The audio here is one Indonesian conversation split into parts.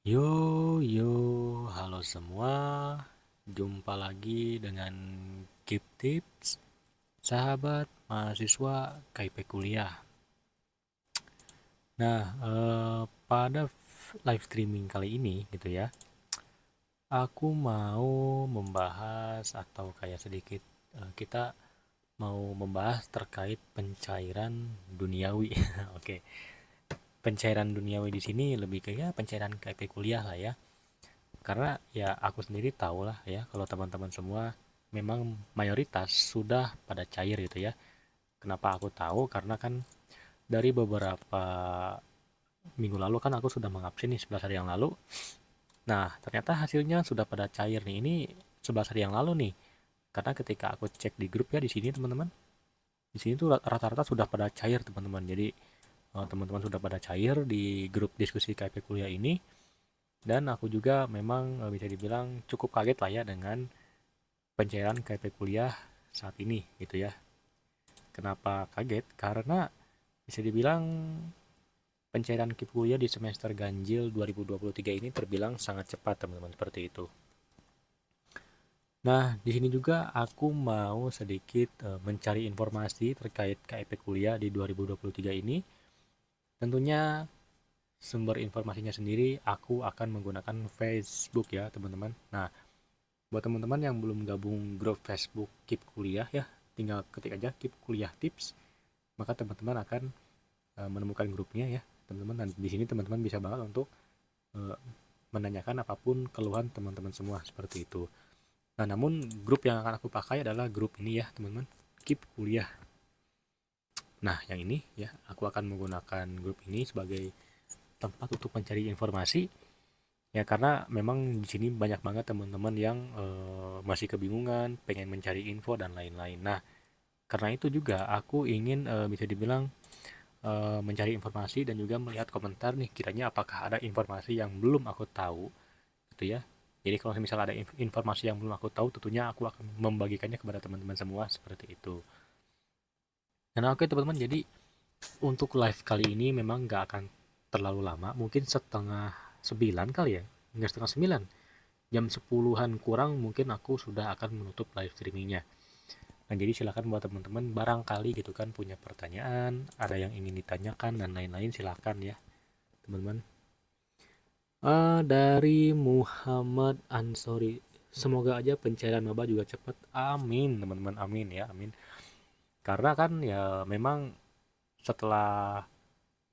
Yo, yo, halo semua. Jumpa lagi dengan Keep Tips, sahabat mahasiswa KIP Kuliah. Nah, pada live streaming kali ini gitu ya, aku mau membahas atau kayak sedikit kita mau membahas terkait pencairan duniawi. Oke, pencairan duniawi di sini lebih kayak pencairan KIP kuliah lah ya. Karena ya aku sendiri tahu lah ya kalau teman-teman semua memang mayoritas sudah pada cair gitu ya. Kenapa aku tahu? Karena kan dari beberapa minggu lalu kan aku sudah mengabsen nih 11 hari yang lalu. Nah, ternyata hasilnya sudah pada cair nih. Ini 11 hari yang lalu nih. Karena ketika aku cek di grup ya di sini teman-teman, di sini tuh rata-rata sudah pada cair teman-teman. Jadi teman-teman sudah pada cair di grup diskusi KP kuliah ini. Dan aku juga memang bisa dibilang cukup kaget lah ya dengan pencairan KP kuliah saat ini gitu ya. Kenapa kaget? Karena bisa dibilang pencairan KIP kuliah di semester ganjil 2023 ini terbilang sangat cepat teman-teman seperti itu. Nah, di sini juga aku mau sedikit mencari informasi terkait KIP kuliah di 2023 ini. Tentunya sumber informasinya sendiri aku akan menggunakan Facebook ya teman-teman. Nah, buat teman-teman yang belum gabung grup Facebook KIP kuliah ya, tinggal ketik aja KIP kuliah tips, maka teman-teman akan menemukan grupnya ya teman-teman. Dan di sini teman-teman bisa banget untuk uh, menanyakan apapun keluhan teman-teman semua seperti itu. Nah, namun grup yang akan aku pakai adalah grup ini ya teman-teman, KIP kuliah. Nah, yang ini ya aku akan menggunakan grup ini sebagai tempat untuk mencari informasi ya, karena memang di sini banyak banget teman-teman yang masih kebingungan, pengen mencari info dan lain-lain. Nah, karena itu juga aku ingin bisa dibilang mencari informasi dan juga melihat komentar nih, kiranya apakah ada informasi yang belum aku tahu gitu ya. Jadi kalau misalnya ada informasi yang belum aku tahu, tentunya aku akan membagikannya kepada teman-teman semua seperti itu. Nah, oke teman-teman, jadi untuk live kali ini memang nggak akan terlalu lama, mungkin setengah 9 kali ya, nggak setengah 9, jam 10-an kurang mungkin aku sudah akan menutup live streamingnya. Nah, jadi silakan buat teman-teman barangkali gitu kan punya pertanyaan, ada yang ingin ditanyakan dan lain-lain, silakan ya, teman-teman. Dari Muhammad Ansori, semoga aja pencairan maba juga cepat. Amin, teman-teman. Amin ya, amin. Karena kan ya memang setelah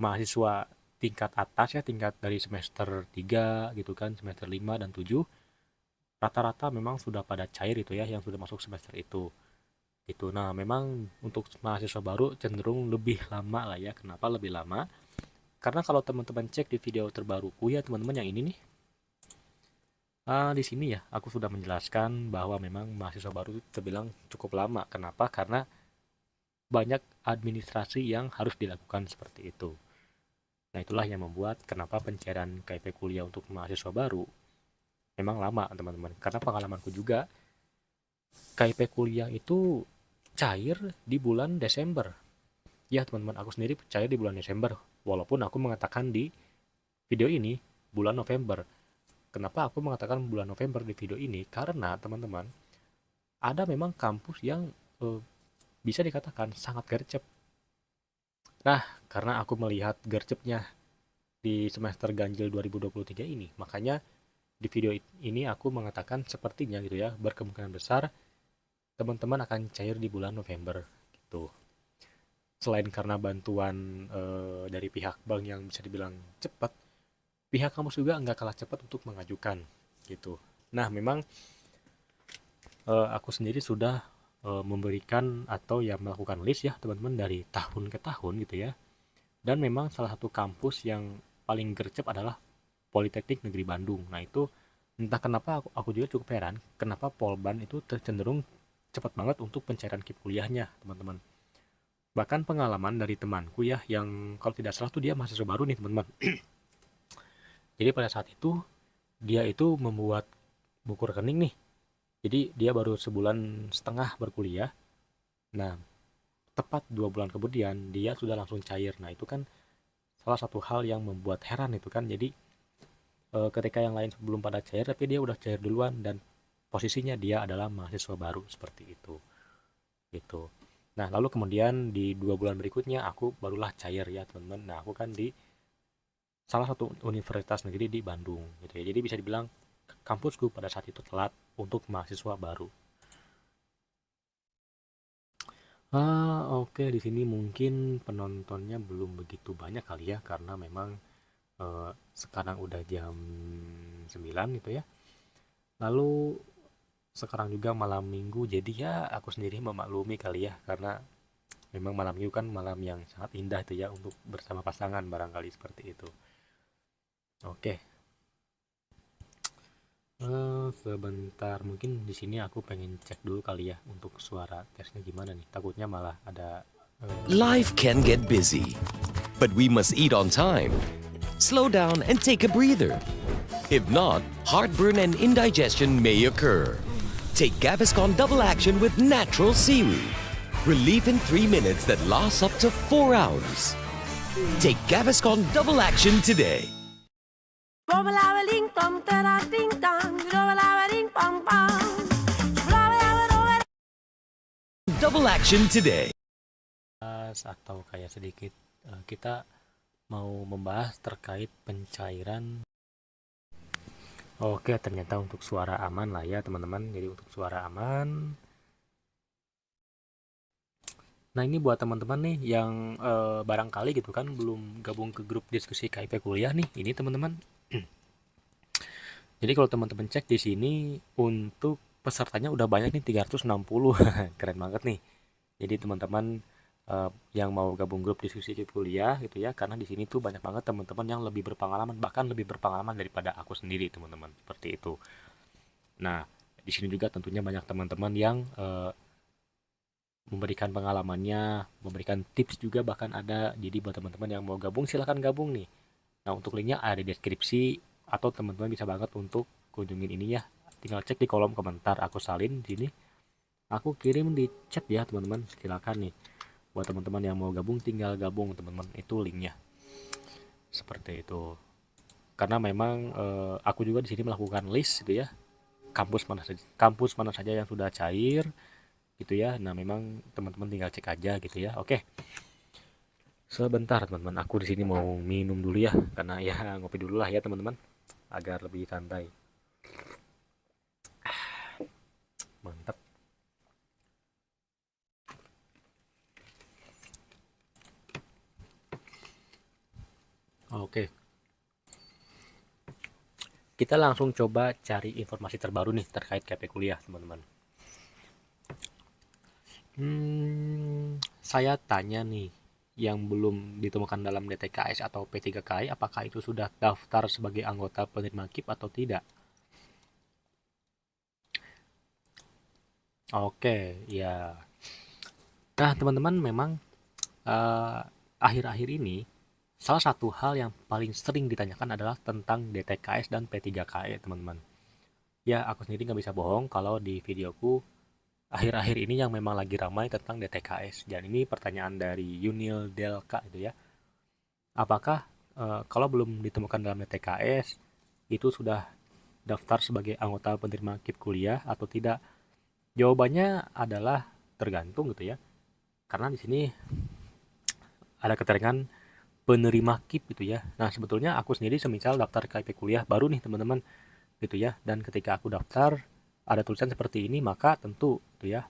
mahasiswa tingkat atas ya, tingkat dari semester 3 gitu kan, semester 5 dan 7, rata-rata memang sudah pada cair itu ya, yang sudah masuk semester itu. Gitu. Nah, memang untuk mahasiswa baru cenderung lebih lama lah ya. Kenapa lebih lama? Karena kalau teman-teman cek di video terbaruku ya teman-teman yang ini nih, di sini ya aku sudah menjelaskan bahwa memang mahasiswa baru itu terbilang cukup lama. Kenapa? Karena banyak administrasi yang harus dilakukan seperti itu. Nah, itulah yang membuat kenapa pencairan KIP kuliah untuk mahasiswa baru memang lama, teman-teman. Karena pengalamanku juga, KIP kuliah itu cair di bulan Desember. Ya, teman-teman, aku sendiri percaya di bulan Desember. Walaupun aku mengatakan di video ini bulan November. Kenapa aku mengatakan bulan November di video ini? Karena, teman-teman, ada memang kampus yang eh, bisa dikatakan sangat gercep. Nah, karena aku melihat gercepnya di semester ganjil 2023 ini, makanya di video ini aku mengatakan sepertinya gitu ya, berkemungkinan besar teman-teman akan cair di bulan November gitu. Selain karena bantuan dari pihak bank yang bisa dibilang cepat, pihak kampus juga nggak kalah cepat untuk mengajukan gitu. Nah, memang aku sendiri sudah memberikan atau ya melakukan list ya teman-teman dari tahun ke tahun gitu ya. Dan memang salah satu kampus yang paling gercep adalah Politeknik Negeri Bandung. Nah, itu entah kenapa aku juga cukup heran kenapa Polban itu cenderung cepat banget untuk pencairan KIP kuliahnya teman-teman. Bahkan pengalaman dari temanku ya yang kalau tidak salah tuh dia mahasiswa baru nih teman-teman. Jadi pada saat itu dia itu membuat buku rekening nih. Jadi dia baru sebulan setengah berkuliah. Nah, tepat 2 bulan kemudian dia sudah langsung cair. Nah, itu kan salah satu hal yang membuat heran itu kan. Jadi ketika yang lain belum pada cair tapi dia udah cair duluan dan posisinya dia adalah mahasiswa baru seperti itu gitu. Nah lalu kemudian di 2 bulan berikutnya aku barulah cair ya teman-teman. Nah aku kan di salah satu universitas negeri di Bandung gitu ya, jadi bisa dibilang kampusku pada saat itu telat untuk mahasiswa baru. Oke, di sini mungkin penontonnya belum begitu banyak kali ya, karena memang sekarang udah jam 9 gitu ya. Lalu sekarang juga malam minggu, jadi ya aku sendiri memaklumi kali ya, karena memang malam minggu kan malam yang sangat indah itu ya untuk bersama pasangan barangkali seperti itu. Oke, sebentar mungkin di sini aku pengen cek dulu kali ya untuk suara tesnya gimana nih. Takutnya malah ada Life can get busy, but we must eat on time. Slow down and take a breather. If not, heartburn and indigestion may occur. Take Gaviscon Double Action with natural seaweed. Relief in 3 minutes that lasts up to 4 hours. Take Gaviscon Double Action today. Double Action today. atau kayak sedikit kita mau membahas terkait pencairan. Oke, ternyata untuk suara aman lah ya teman-teman. Jadi untuk suara aman. Nah ini buat teman-teman nih yang barangkali gitu kan belum gabung ke grup diskusi KIP kuliah nih, ini teman-teman. Jadi kalau teman-teman cek di sini untuk pesertanya udah banyak nih 360. Keren banget nih. Jadi teman-teman yang mau gabung grup diskusi KIP kuliah gitu ya, karena di sini tuh banyak banget teman-teman yang lebih berpengalaman, bahkan lebih berpengalaman daripada aku sendiri teman-teman, seperti itu. Nah di sini juga tentunya banyak teman-teman yang memberikan pengalamannya, memberikan tips juga bahkan ada. Jadi buat teman-teman yang mau gabung silahkan gabung nih. Nah untuk linknya ada di deskripsi, atau teman-teman bisa banget untuk kunjungin ini ya. Tinggal cek di kolom komentar, aku salin di sini. Aku kirim di chat ya teman-teman, silakan nih. Buat teman-teman yang mau gabung tinggal gabung teman-teman, itu linknya. Seperti itu. Karena memang aku juga di sini melakukan list gitu ya. Kampus mana saja yang sudah cair gitu ya. Nah memang teman-teman tinggal cek aja gitu ya. Oke, sebentar teman-teman, aku di sini mau minum dulu ya, karena ya ngopi dulu lah ya teman-teman agar lebih santai. Mantap. Oke, kita langsung coba cari informasi terbaru nih terkait KP kuliah teman-teman. Saya tanya nih, yang belum ditemukan dalam DTKS atau P3KI, apakah itu sudah daftar sebagai anggota penerima KIP atau tidak? Oke, ya. Nah, teman-teman, memang akhir-akhir ini salah satu hal yang paling sering ditanyakan adalah tentang DTKS dan P3KI, teman-teman. Ya, aku sendiri nggak bisa bohong kalau di videoku akhir-akhir ini yang memang lagi ramai tentang DTKS. Dan ini pertanyaan dari Yunil Delka itu ya. Apakah kalau belum ditemukan dalam DTKS itu sudah daftar sebagai anggota penerima KIP kuliah atau tidak? Jawabannya adalah tergantung gitu ya. Karena di sini ada keterangan penerima KIP gitu ya. Nah, sebetulnya aku sendiri semisal daftar KIP kuliah baru nih teman-teman gitu ya. Dan ketika aku daftar ada tulisan seperti ini, maka tentu gitu ya,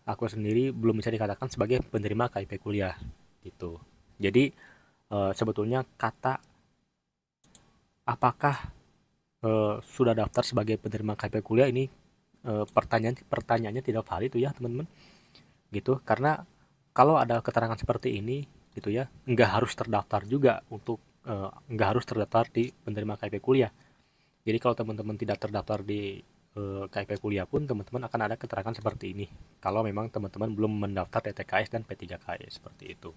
aku sendiri belum bisa dikatakan sebagai penerima KIP kuliah gitu. Jadi sebetulnya kata apakah sudah daftar sebagai penerima KIP kuliah ini pertanyaannya tidak valid itu ya teman-teman gitu, karena kalau ada keterangan seperti ini gitu ya, nggak harus terdaftar juga untuk nggak harus terdaftar di penerima KIP kuliah. Jadi kalau teman-teman tidak terdaftar di KIP kuliah pun teman-teman akan ada keterangan seperti ini kalau memang teman-teman belum mendaftar DTKS dan P3KI seperti itu.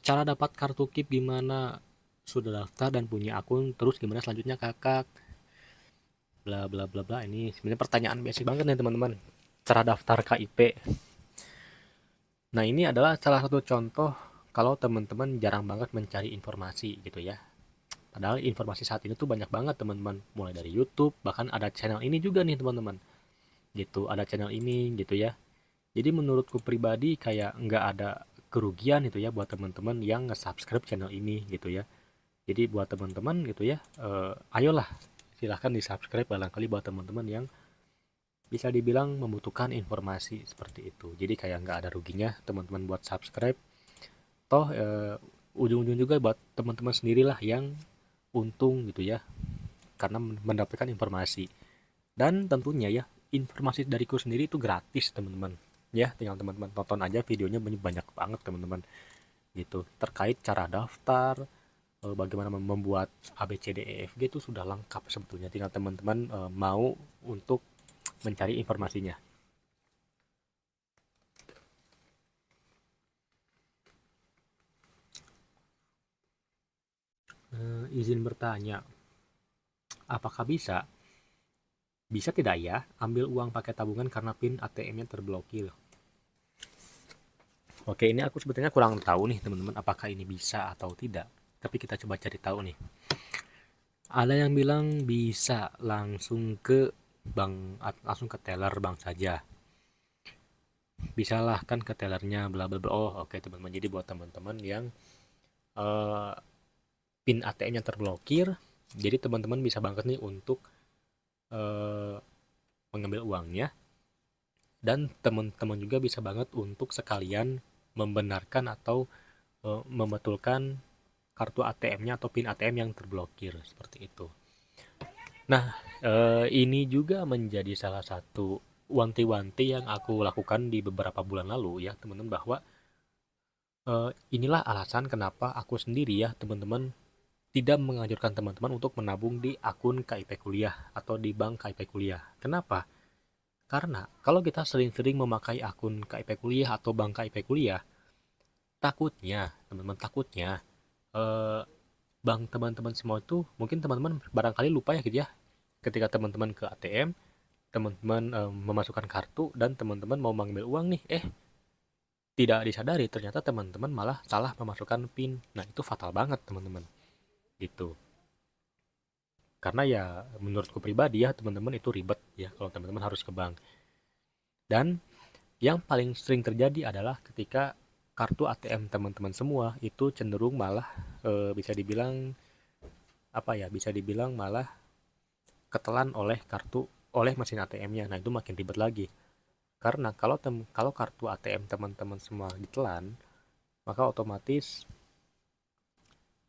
Cara dapat kartu KIP gimana? Sudah daftar dan punya akun, terus gimana selanjutnya kakak? Bla bla bla bla. Ini sebenarnya pertanyaan basic banget nih teman-teman. Cara daftar KIP. Nah ini adalah salah satu contoh kalau teman-teman jarang banget mencari informasi gitu ya. Padahal informasi saat ini tuh banyak banget teman-teman, mulai dari YouTube, bahkan ada channel ini juga nih teman-teman. Gitu, ada channel ini gitu ya. Jadi menurutku pribadi kayak nggak ada kerugian itu ya buat teman-teman yang nge-subscribe channel ini gitu ya. Jadi buat teman-teman gitu ya, ayolah silahkan di-subscribe barangkali buat teman-teman yang bisa dibilang membutuhkan informasi seperti itu. Jadi kayak nggak ada ruginya teman-teman buat subscribe. Toh ujung-ujung juga buat teman-teman sendirilah yang untung gitu ya, karena mendapatkan informasi. Dan tentunya ya, informasi dariku sendiri itu gratis teman-teman. Ya, tinggal teman-teman tonton aja videonya, banyak banget teman-teman. Gitu. Terkait cara daftar, bagaimana membuat ABCDEFG itu sudah lengkap sebetulnya. Tinggal teman-teman mau untuk mencari informasinya. Izin bertanya, apakah bisa? Bisa tidak ya ambil uang pakai tabungan karena PIN ATM-nya terblokir? Oke, ini aku sebetulnya kurang tahu nih teman-teman apakah ini bisa atau tidak. Tapi kita coba cari tahu nih. Ada yang bilang bisa langsung ke bank, langsung ke teller bank saja. Bisalah kan ke tellernya bla bla bla. Oh, oke teman-teman. Jadi buat teman-teman yang uh, PIN ATM-nya terblokir, jadi teman-teman bisa banget nih untuk uh, mengambil uangnya. Dan teman-teman juga bisa banget untuk sekalian membenarkan atau membetulkan kartu ATM-nya atau PIN ATM yang terblokir seperti itu. Nah, ini juga menjadi salah satu wanti-wanti yang aku lakukan di beberapa bulan lalu ya, teman-teman, bahwa inilah alasan kenapa aku sendiri ya, teman-teman, tidak menganjurkan teman-teman untuk menabung di akun KIP kuliah atau di bank KIP kuliah. Kenapa? Karena kalau kita sering-sering memakai akun KIP kuliah atau bank KIP kuliah, takutnya, teman-teman, takutnya bank teman-teman semua itu, mungkin teman-teman barangkali lupa ya gitu ya, ketika teman-teman ke ATM, teman-teman memasukkan kartu dan teman-teman mau mengambil uang nih, tidak disadari ternyata teman-teman malah salah memasukkan PIN. Nah, itu fatal banget teman-teman. Gitu. Karena ya menurutku pribadi ya teman-teman itu ribet ya kalau teman-teman harus ke bank. Dan yang paling sering terjadi adalah ketika kartu ATM teman-teman semua itu cenderung malah bisa dibilang apa ya, bisa dibilang malah ketelan oleh mesin ATM-nya. Nah, itu makin ribet lagi. Karena kalau kartu ATM teman-teman semua ditelan, maka otomatis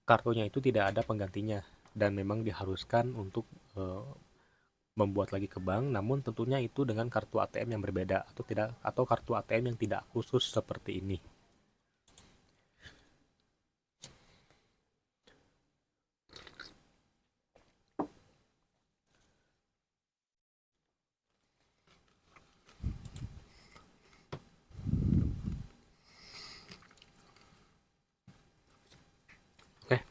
kartunya itu tidak ada penggantinya dan memang diharuskan untuk membuat lagi ke bank, namun tentunya itu dengan kartu ATM yang berbeda atau kartu ATM yang tidak khusus seperti ini. Oke,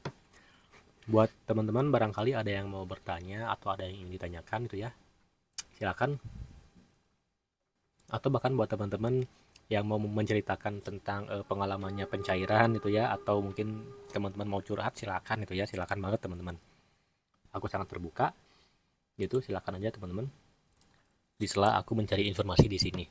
buat teman-teman barangkali ada yang mau bertanya atau ada yang ingin ditanyakan gitu ya, silakan. Atau bahkan buat teman-teman yang mau menceritakan tentang pengalamannya pencairan gitu ya, atau mungkin teman-teman mau curhat, silakan gitu ya, silakan banget teman-teman. Aku sangat terbuka gitu, silakan aja teman-teman. Di sela aku mencari informasi di sini.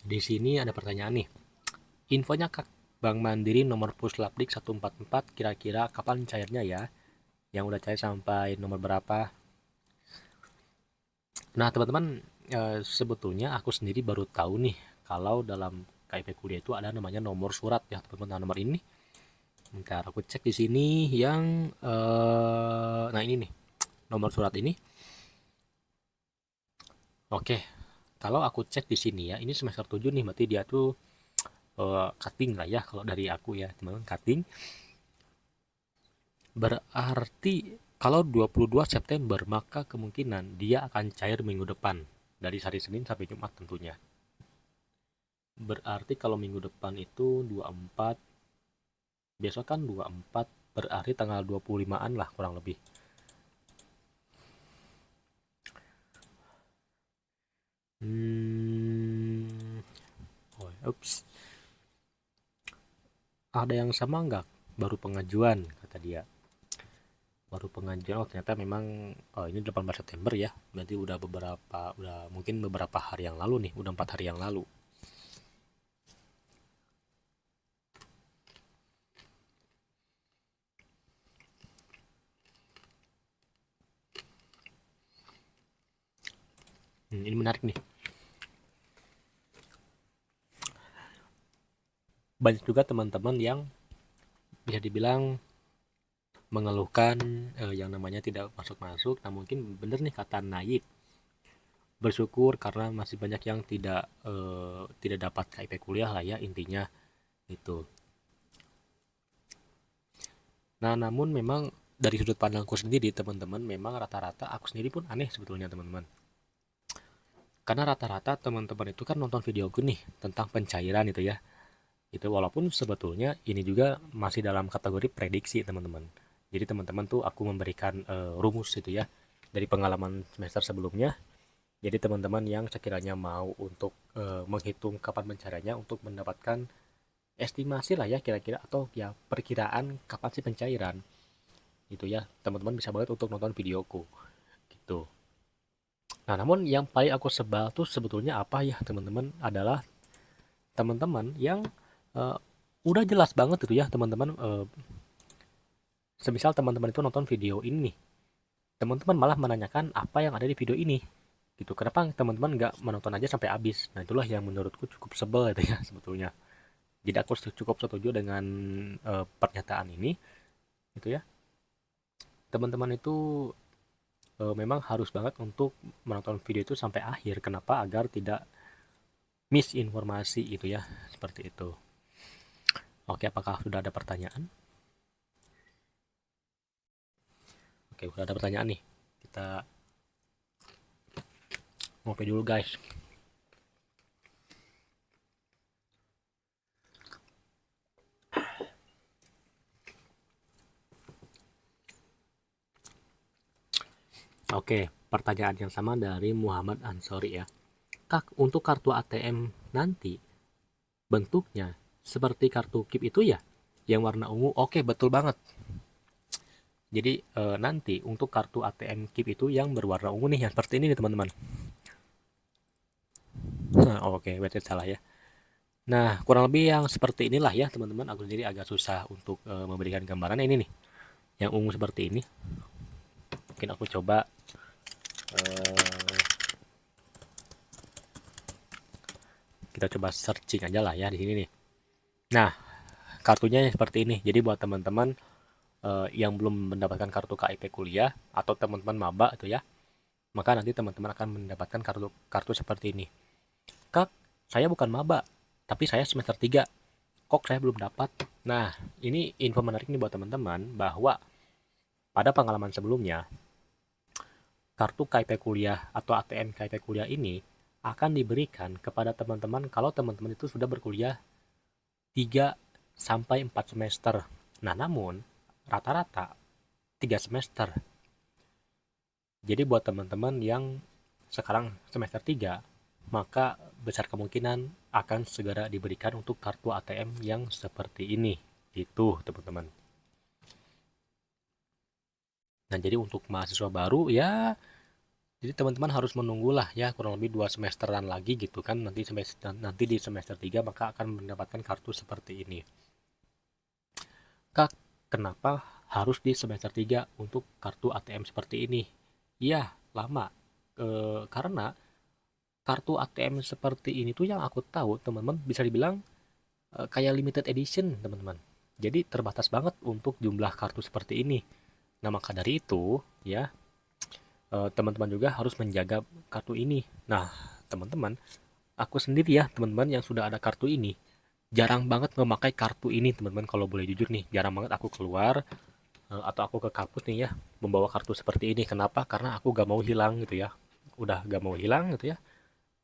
Di sini ada pertanyaan nih. Infonya Kak, Bank Mandiri nomor Puslapdik 144 kira-kira kapan cairnya ya? Yang udah cair sampai nomor berapa? Nah, teman-teman, sebetulnya aku sendiri baru tahu nih kalau dalam KIP kuliah itu ada namanya nomor surat ya, teman-teman. Nah, nomor ini bentar aku cek di sini yang nah ini nih. Nomor surat ini. Oke. Kalau aku cek di sini ya, ini semester 7 nih, berarti dia tuh cutting lah ya kalau dari aku ya, teman-teman, cutting. Berarti kalau 22 September maka kemungkinan dia akan cair minggu depan dari hari Senin sampai Jumat tentunya. Berarti kalau minggu depan itu 24, besok kan 24, berarti tanggal 25-an lah kurang lebih. Ups. Ada yang sama nggak? Baru pengajuan, kata dia. Baru pengajuan, oh ternyata memang ini 18 September ya. Berarti udah mungkin beberapa hari yang lalu nih, udah 4 hari yang lalu. Ini menarik nih. Banyak juga teman-teman yang bisa dibilang mengeluhkan yang namanya tidak masuk-masuk. Nah mungkin bener nih kata Naib, bersyukur karena masih banyak yang tidak dapat KIP kuliah lah ya, intinya itu. Nah namun memang dari sudut pandangku sendiri teman-teman, memang rata-rata aku sendiri pun aneh sebetulnya teman-teman, karena rata-rata teman-teman itu kan nonton videoku nih tentang pencairan itu ya. Itu walaupun sebetulnya ini juga masih dalam kategori prediksi teman-teman. Jadi teman-teman tuh aku memberikan rumus itu ya dari pengalaman semester sebelumnya. Jadi teman-teman yang sekiranya mau untuk menghitung kapan pencairannya untuk mendapatkan estimasi lah ya kira-kira, atau ya perkiraan kapan sih pencairan gitu ya, teman-teman bisa banget untuk nonton videoku gitu. Nah namun yang paling aku sebal tuh sebetulnya apa ya teman-teman, adalah teman-teman yang uh, udah jelas banget gitu ya teman-teman, semisal teman-teman itu nonton video ini nih, teman-teman malah menanyakan apa yang ada di video ini gitu. Kenapa teman-teman nggak menonton aja sampai habis? Nah itulah yang menurutku cukup sebel gitu ya sebetulnya. Jadi aku cukup setuju dengan pernyataan ini gitu ya. Teman-teman itu memang harus banget untuk menonton video itu sampai akhir. Kenapa? Agar tidak misinformasi itu ya, seperti itu. Oke, apakah sudah ada pertanyaan? Oke, sudah ada pertanyaan nih. Kita ngopi dulu guys. Oke, pertanyaan yang sama dari Muhammad Ansori ya. Kak, untuk kartu ATM nanti bentuknya seperti kartu KIP itu ya, yang warna ungu? Oke, betul banget. Jadi nanti untuk kartu ATM KIP itu yang berwarna ungu nih, yang seperti ini nih teman-teman. Oke, berarti salah ya. Nah, kurang lebih yang seperti inilah ya teman-teman. Aku sendiri agak susah untuk memberikan gambaran ini nih, yang ungu seperti ini. Mungkin aku coba kita coba searching aja lah ya di sini nih. Nah, kartunya seperti ini. Jadi buat teman-teman yang belum mendapatkan kartu KIP kuliah atau teman-teman maba itu ya, maka nanti teman-teman akan mendapatkan kartu seperti ini. Kak, saya bukan maba, tapi saya semester 3. Kok saya belum dapat? Nah, ini info menarik nih buat teman-teman, bahwa pada pengalaman sebelumnya, kartu KIP kuliah atau ATM KIP kuliah ini akan diberikan kepada teman-teman kalau teman-teman itu sudah berkuliah 3 sampai 4 semester. Nah, namun rata-rata 3 semester. Jadi buat teman-teman yang sekarang semester 3, maka besar kemungkinan akan segera diberikan untuk kartu ATM yang seperti ini. Itu teman-teman. Nah, jadi untuk mahasiswa baru ya, jadi teman-teman harus menunggulah ya kurang lebih 2 semesteran lagi gitu kan. Nanti di semester 3 maka akan mendapatkan kartu seperti ini. Kak, kenapa harus di semester 3 untuk kartu ATM seperti ini? Iya, lama. Karena kartu ATM seperti ini tuh yang aku tahu teman-teman bisa dibilang kayak limited edition teman-teman. Jadi terbatas banget untuk jumlah kartu seperti ini. Nah maka dari itu ya teman-teman juga harus menjaga kartu ini. Nah teman-teman, aku sendiri ya teman-teman yang sudah ada kartu ini, jarang banget memakai kartu ini teman-teman. Kalau boleh jujur nih, jarang banget aku keluar atau aku ke kampus nih ya membawa kartu seperti ini. Kenapa? Karena aku gak mau hilang gitu ya. Udah gak mau hilang gitu ya,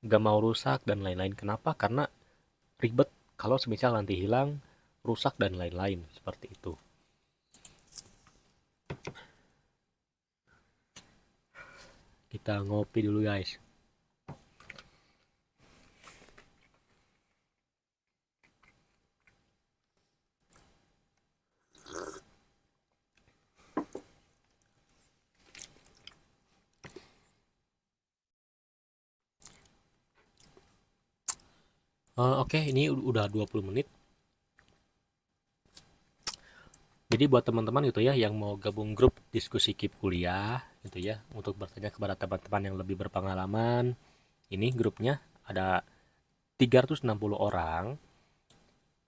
gak mau rusak dan lain-lain. Kenapa? Karena ribet kalau semisal nanti hilang, rusak dan lain-lain seperti itu. Kita ngopi dulu guys. Oke, ini udah 20 menit. Jadi buat teman-teman gitu ya yang mau gabung grup diskusi KIP kuliah gitu ya, untuk bertanya kepada teman-teman yang lebih berpengalaman, ini grupnya ada 360 orang.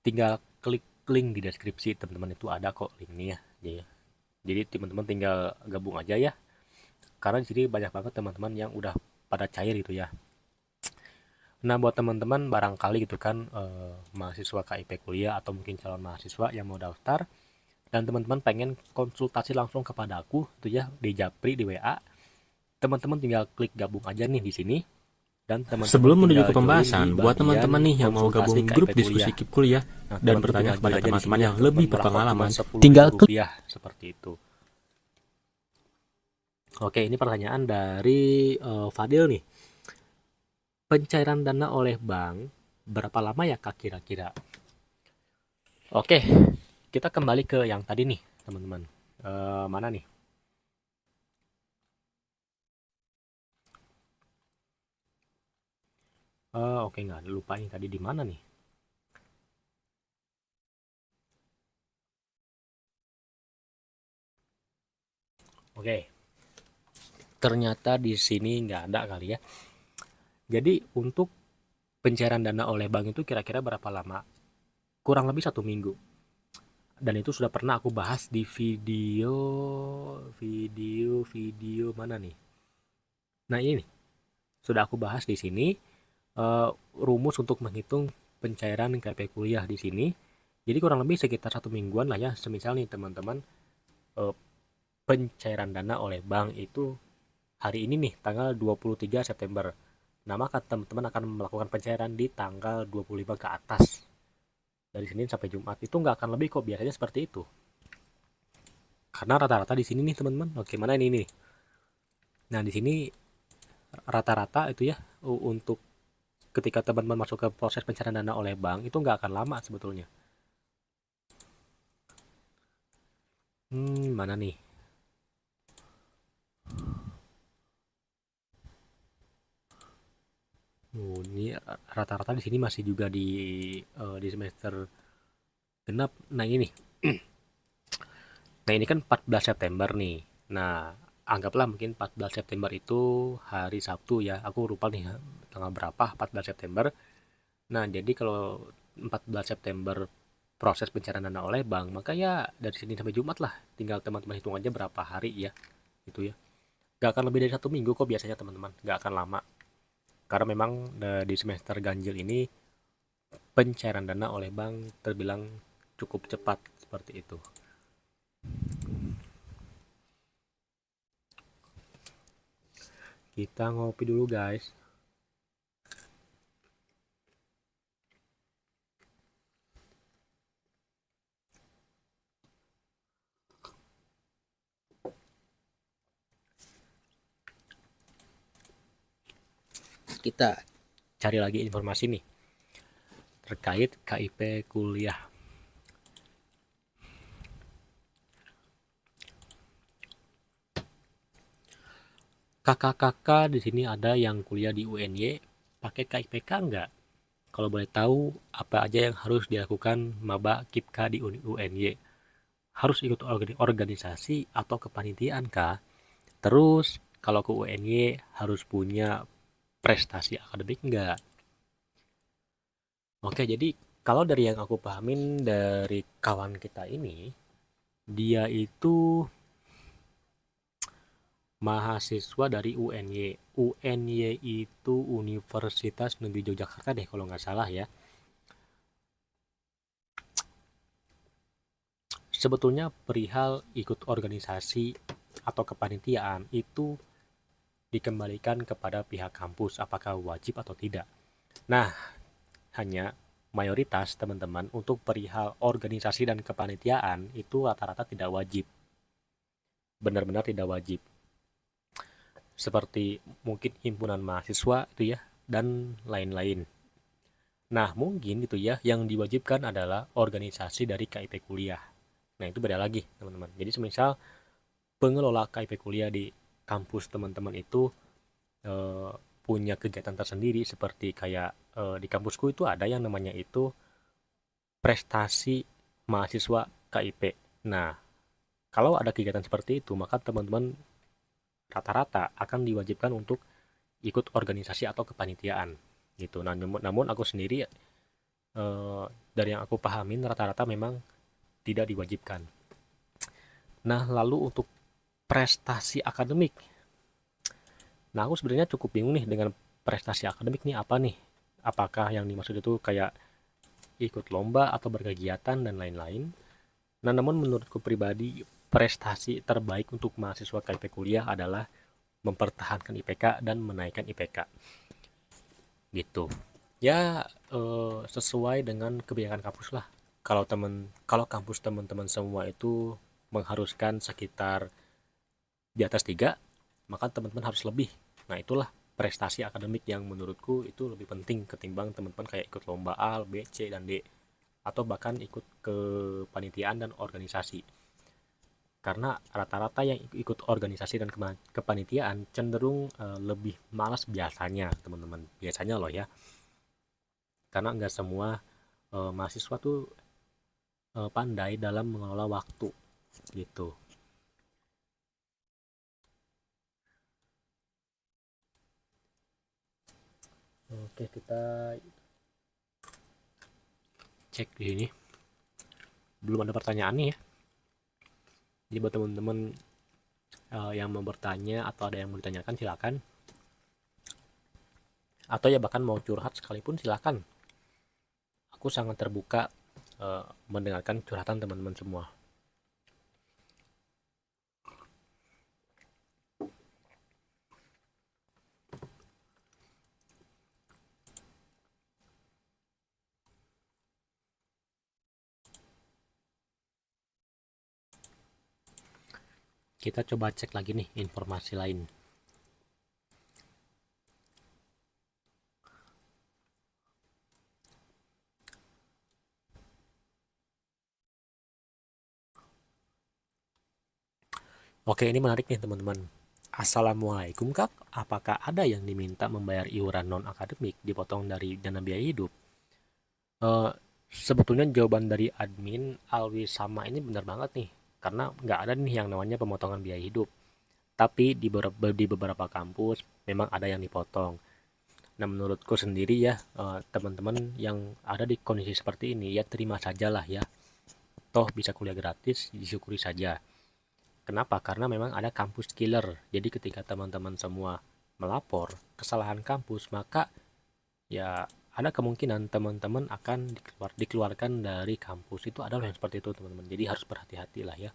Tinggal klik link di deskripsi teman-teman, itu ada kok linknya ya. Jadi teman-teman tinggal gabung aja ya. Karena di sini banyak banget teman-teman yang udah pada cair gitu ya. Nah, buat teman-teman barangkali gitu kan mahasiswa KIP kuliah atau mungkin calon mahasiswa yang mau daftar dan teman-teman pengen konsultasi langsung kepada aku gitu ya di Japri di WA, teman-teman tinggal klik gabung aja nih di sini dan teman-teman Sebelum menuju tinggal ke pembahasan, join di buat teman-teman bagian nih yang mau konsultasi gabung KIP grup kuliah. diskusi KIP kuliah Nah, dan teman-teman bertanya tinggal kepada join aja di teman-teman sini yang ya, lebih teman-teman, berapa? berpengalaman, Cuma 10.000 tinggal klik. rupiah seperti itu. Oke, ini pertanyaan dari Fadil nih. Pencairan dana oleh bank berapa lama ya Kak kira-kira? Oke, kita kembali ke yang tadi nih, teman-teman. Mana nih? Oke, nggak lupa nih tadi di mana nih? Oke, ternyata di sini nggak ada kali ya. Jadi untuk pencairan dana oleh bank itu kira-kira berapa lama? Kurang lebih 1 minggu. Dan itu sudah pernah aku bahas di video mana nih? Nah ini nih, sudah aku bahas di sini rumus untuk menghitung pencairan KP kuliah di sini. Jadi kurang lebih sekitar 1 mingguan lah ya. Semisal nih teman-teman pencairan dana oleh bank itu hari ini nih tanggal 23 September. Nah, maka teman-teman akan melakukan pencairan di tanggal 25 ke atas. Dari Senin sampai Jumat itu nggak akan lebih kok, biasanya seperti itu. Karena rata-rata di sini nih teman-teman. Oke, mana ini nih? Nah, di sini rata-rata itu ya untuk ketika teman-teman masuk ke proses pencairan dana oleh bank itu nggak akan lama sebetulnya. Mana nih? Ini rata-rata di sini masih juga di semester genap. Nah ini nih. Nah ini kan 14 September nih. Nah anggaplah mungkin 14 September itu hari Sabtu ya. Aku lupa nih tanggal berapa 14 September. Nah jadi kalau 14 September proses pencairan dana oleh bank, maka ya dari Senin sampai Jumat lah. Tinggal teman-teman hitung aja berapa hari ya. Gitu ya. Gak akan lebih dari 1 minggu kok biasanya teman-teman. Gak akan lama. Karena memang di semester ganjil ini pencairan dana oleh bank terbilang cukup cepat seperti itu. Kita ngopi dulu guys. Kita cari lagi informasi nih terkait KIP kuliah. Kakak-kakak di sini ada yang kuliah di UNY pakai KIPK enggak? Kalau boleh tahu apa aja yang harus dilakukan maba KIPK di UNY? Harus ikut organisasi atau kepanitiaan kah? Terus kalau ke UNY harus punya prestasi akademik enggak? Oke, jadi kalau dari yang aku pahamin dari kawan kita ini, dia itu mahasiswa dari UNY. UNY itu Universitas Negeri Yogyakarta deh kalau nggak salah ya. Sebetulnya perihal ikut organisasi atau kepanitiaan itu dikembalikan kepada pihak kampus apakah wajib atau tidak. Nah, hanya mayoritas teman-teman untuk perihal organisasi dan kepanitiaan itu rata-rata tidak wajib. Benar-benar tidak wajib. Seperti mungkin himpunan mahasiswa itu ya, dan lain-lain. Nah, mungkin gitu ya, yang diwajibkan adalah organisasi dari KIP kuliah. Nah, itu beda lagi, teman-teman. Jadi, semisal pengelola KIP kuliah di kampus teman-teman itu eh, punya kegiatan tersendiri, seperti kayak di kampusku itu ada yang namanya itu prestasi mahasiswa KIP. Nah, kalau ada kegiatan seperti itu, maka teman-teman rata-rata akan diwajibkan untuk ikut organisasi atau kepanitiaan gitu. Nah, namun aku sendiri dari yang aku pahamin rata-rata memang tidak diwajibkan. Nah, lalu untuk prestasi akademik. Nah, aku sebenarnya cukup bingung nih dengan prestasi akademik nih apa nih? Apakah yang dimaksud itu kayak ikut lomba atau berkegiatan dan lain-lain? Nah, namun menurutku pribadi prestasi terbaik untuk mahasiswa KIP kuliah adalah mempertahankan IPK dan menaikkan IPK. Gitu. Ya sesuai dengan kebijakan kampus lah. Kalau kampus teman-teman semua itu mengharuskan sekitar di atas 3, maka teman-teman harus lebih. Nah, itulah prestasi akademik yang menurutku itu lebih penting ketimbang teman-teman kayak ikut lomba A, B, C, dan D, atau bahkan ikut ke panitiaan dan organisasi. Karena rata-rata yang ikut organisasi dan kepanitiaan cenderung lebih malas biasanya, teman-teman. Biasanya loh ya. Karena nggak semua mahasiswa tuh pandai dalam mengelola waktu gitu. Oke, kita cek di sini. Belum ada pertanyaan nih ya. Jadi buat teman-teman yang mau bertanya atau ada yang mau ditanyakan silakan. Atau ya bahkan mau curhat sekalipun silakan. Aku sangat terbuka mendengarkan curhatan teman-teman semua. Kita coba cek lagi nih informasi lain. Oke, ini menarik nih teman-teman. Assalamualaikum Kak, apakah ada yang diminta membayar iuran non-akademik dipotong dari dana biaya hidup? Eh, Sebetulnya jawaban dari admin Alwi sama ini benar banget nih. Karena nggak ada nih yang namanya pemotongan biaya hidup. Tapi di beberapa kampus memang ada yang dipotong. Nah, menurutku sendiri ya, teman-teman yang ada di kondisi seperti ini, ya terima sajalah ya. Toh bisa kuliah gratis, disyukuri saja. Kenapa? Karena memang ada kampus killer. Jadi ketika teman-teman semua melapor kesalahan kampus, maka ya ada kemungkinan teman-teman akan dikeluarkan dari kampus. Itu adalah yang seperti itu teman-teman. Jadi harus berhati-hatilah ya.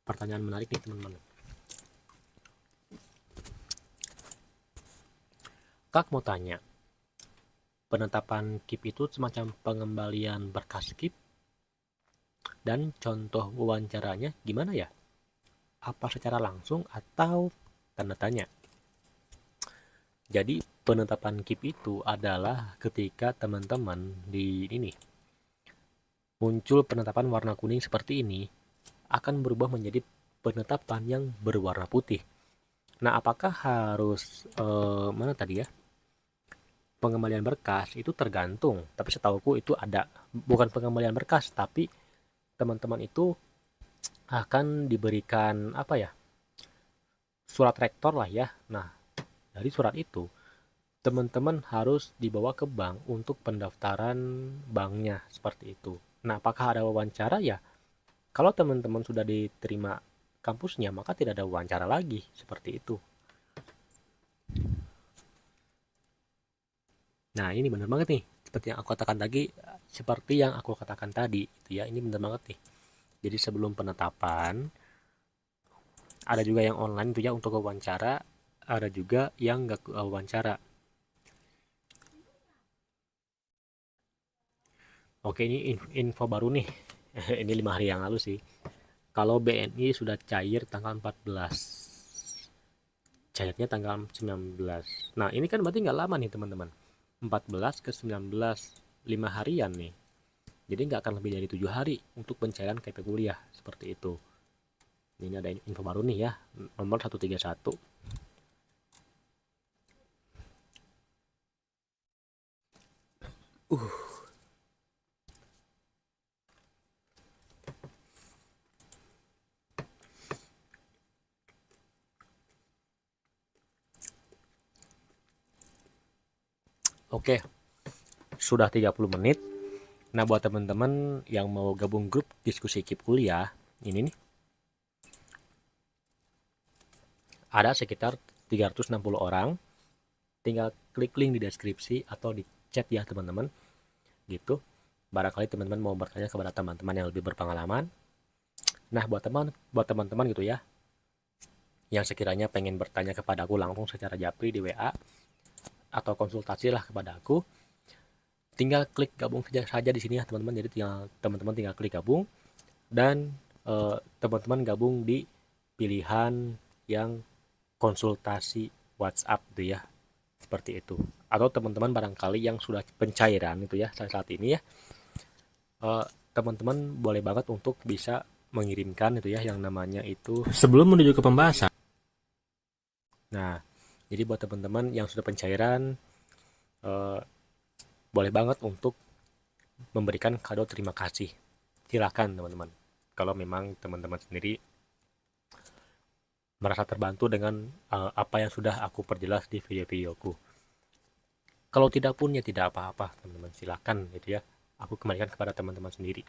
Pertanyaan menarik nih teman-teman. Kak mau tanya, penetapan KIP itu semacam pengembalian berkas KIP dan contoh wawancaranya gimana ya? Apa secara langsung atau tanda tanya? Jadi penetapan KIP itu adalah ketika teman-teman di ini muncul penetapan warna kuning seperti ini akan berubah menjadi penetapan yang berwarna putih. Nah, apakah harus mana tadi ya? Pengembalian berkas itu tergantung, tapi setauku itu ada bukan pengembalian berkas, tapi teman-teman itu akan diberikan apa ya? Surat rektor lah ya. Nah, dari surat itu teman-teman harus dibawa ke bank untuk pendaftaran banknya seperti itu. Nah, apakah ada wawancara ya? Kalau teman-teman sudah diterima kampusnya, maka tidak ada wawancara lagi seperti itu. Nah, ini benar banget nih. Seperti yang aku katakan tadi, itu ya. Ini benar banget nih. Jadi sebelum penetapan, ada juga yang online itu ya untuk wawancara, ada juga yang nggak wawancara. Oke, ini info baru nih. Ini 5 hari yang lalu sih. Kalau BNI sudah cair tanggal 14. Cairnya tanggal 19. Nah, ini kan berarti nggak lama nih teman-teman. 14 ke 19, 5 harian nih. Jadi nggak akan lebih dari 7 hari untuk pencairan KP kuliah. Seperti itu. Ini ada info baru nih ya. Nomor 131. Oke, sudah 30 menit. Nah, buat teman-teman yang mau gabung grup diskusi KIP kuliah, ini nih, ada sekitar 360 orang. Tinggal klik link di deskripsi atau di chat ya teman-teman. Gitu. Barangkali teman-teman mau bertanya kepada teman-teman yang lebih berpengalaman. Nah, buat teman-teman gitu ya, yang sekiranya pengen bertanya kepada aku langsung secara japri di WA atau konsultasi lah kepada aku, tinggal klik gabung saja di sini ya teman-teman. Jadi teman-teman tinggal klik gabung dan teman-teman gabung di pilihan yang konsultasi WhatsApp gitu ya, seperti itu. Atau teman-teman barangkali yang sudah pencairan itu ya saat ini ya, teman-teman boleh banget untuk bisa mengirimkan itu ya yang namanya itu sebelum menuju ke pembahasan. Nah, jadi buat teman-teman yang sudah pencairan, boleh banget untuk memberikan kado terima kasih. Silakan teman-teman. Kalau memang teman-teman sendiri merasa terbantu dengan apa yang sudah aku perjelas di video-videoku. Kalau tidak pun ya tidak apa-apa teman-teman, silakan gitu ya. Aku kembalikan kepada teman-teman sendiri.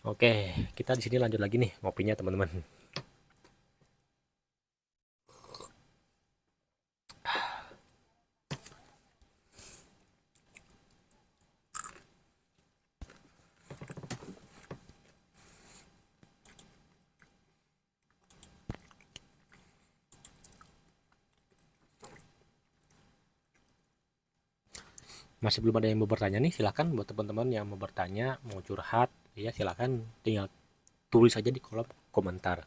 Oke, kita di sini lanjut lagi nih ngopinya teman-teman. Masih belum ada yang mau bertanya nih, silakan buat teman-teman yang mau bertanya, mau curhat, ya silakan tinggal tulis aja di kolom komentar.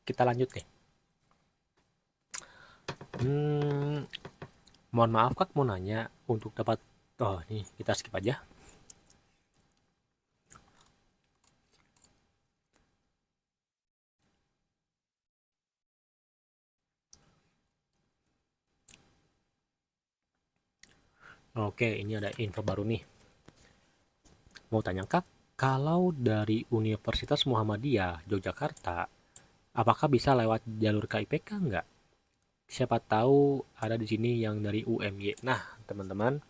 Kita lanjut nih. Mohon maaf Kak, mau nanya untuk dapat, oh nih kita skip aja. Oke, ini ada info baru nih. Mau tanya Kak, kalau dari Universitas Muhammadiyah Yogyakarta, apakah bisa lewat jalur KIPK nggak? Siapa tahu ada di sini yang dari UMY. Nah, teman-teman,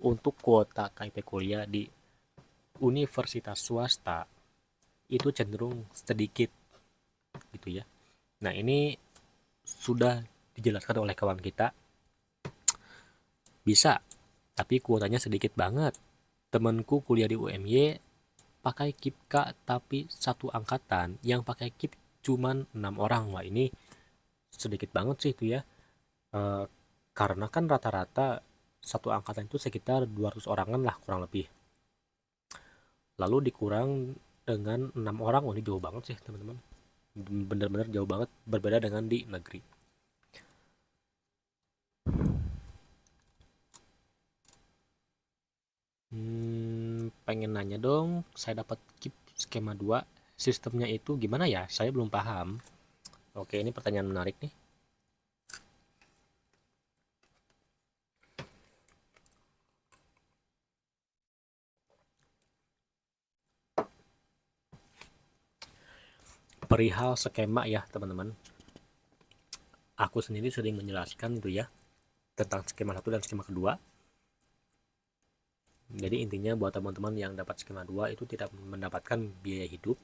untuk kuota KIP kuliah di universitas swasta itu cenderung sedikit gitu ya. Nah, ini sudah dijelaskan oleh kawan kita. Bisa, tapi kuotanya sedikit banget. Temanku kuliah di UMY pakai KIPK tapi satu angkatan yang pakai KIP cuman 6 orang. Wah, ini sedikit banget sih itu ya. Karena kan rata-rata satu angkatan itu sekitar 200 orangan lah kurang lebih. Lalu dikurang dengan 6 orang, oh ini jauh banget sih teman-teman. Bener-bener jauh banget, berbeda dengan di negeri. Pengen nanya dong, saya dapat KIP skema 2, sistemnya itu gimana ya? Saya belum paham. Oke, ini pertanyaan menarik nih. Perihal skema ya teman-teman, aku sendiri sering menjelaskan itu ya tentang skema 1 dan skema kedua. Jadi intinya buat teman-teman yang dapat skema 2 itu tidak mendapatkan biaya hidup.